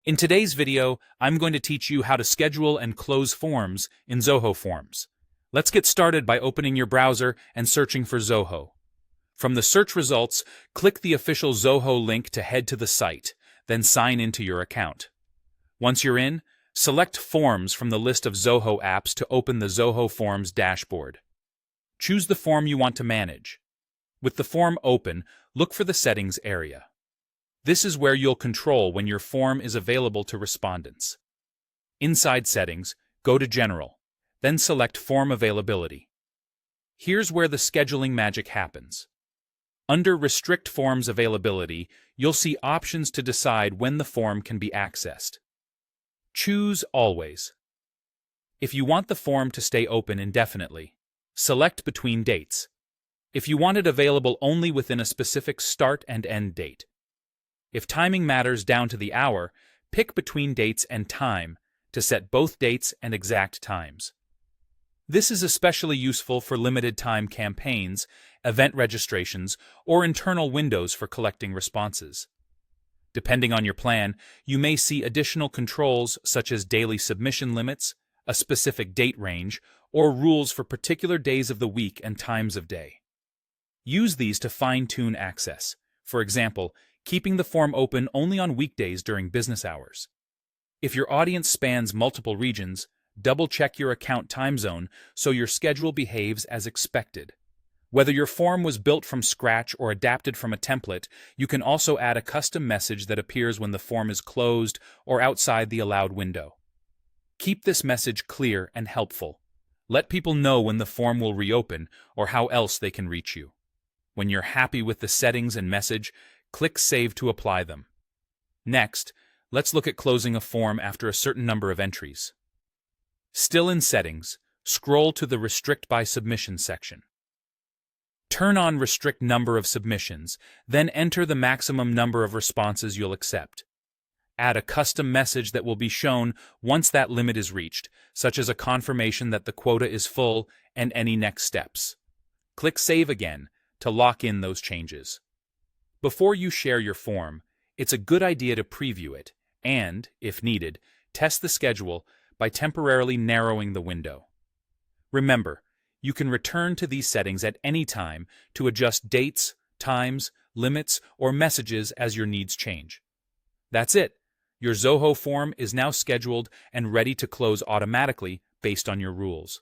In today's video, I'm going to teach you how to schedule and close forms in Zoho Forms. Let's get started by opening your browser and searching for Zoho. From the search results, click the official Zoho link to head to the site, then sign into your account. Once you're in, select Forms from the list of Zoho apps to open the Zoho Forms dashboard. Choose the form you want to manage. With the form open, look for the Settings area. This is where you'll control when your form is available to respondents. Inside Settings, go to General, then select Form Availability. Here's where the scheduling magic happens. Under Restrict Forms Availability, you'll see options to decide when the form can be accessed. Choose Always. If you want the form to stay open indefinitely, select Between Dates. If you want it available only within a specific start and end date. If timing matters down to the hour, pick Between Dates and Time to set both dates and exact times. This is especially useful for limited-time campaigns, event registrations, or internal windows for collecting responses. Depending on your plan, you may see additional controls such as daily submission limits, a specific date range, or rules for particular days of the week and times of day. Use these to fine-tune access. For example, keeping the form open only on weekdays during business hours. If your audience spans multiple regions, double-check your account time zone so your schedule behaves as expected. Whether your form was built from scratch or adapted from a template, you can also add a custom message that appears when the form is closed or outside the allowed window. Keep this message clear and helpful. Let people know when the form will reopen or how else they can reach you. When you're happy with the settings and message, click Save to apply them. Next, let's look at closing a form after a certain number of entries. Still in Settings, scroll to the Restrict by Submission section. Turn on Restrict Number of Submissions, then enter the maximum number of responses you'll accept. Add a custom message that will be shown once that limit is reached, such as a confirmation that the quota is full and any next steps. Click Save again to lock in those changes. Before you share your form, it's a good idea to preview it and, if needed, test the schedule by temporarily narrowing the window. Remember, you can return to these settings at any time to adjust dates, times, limits, or messages as your needs change. That's it. Your Zoho form is now scheduled and ready to close automatically based on your rules.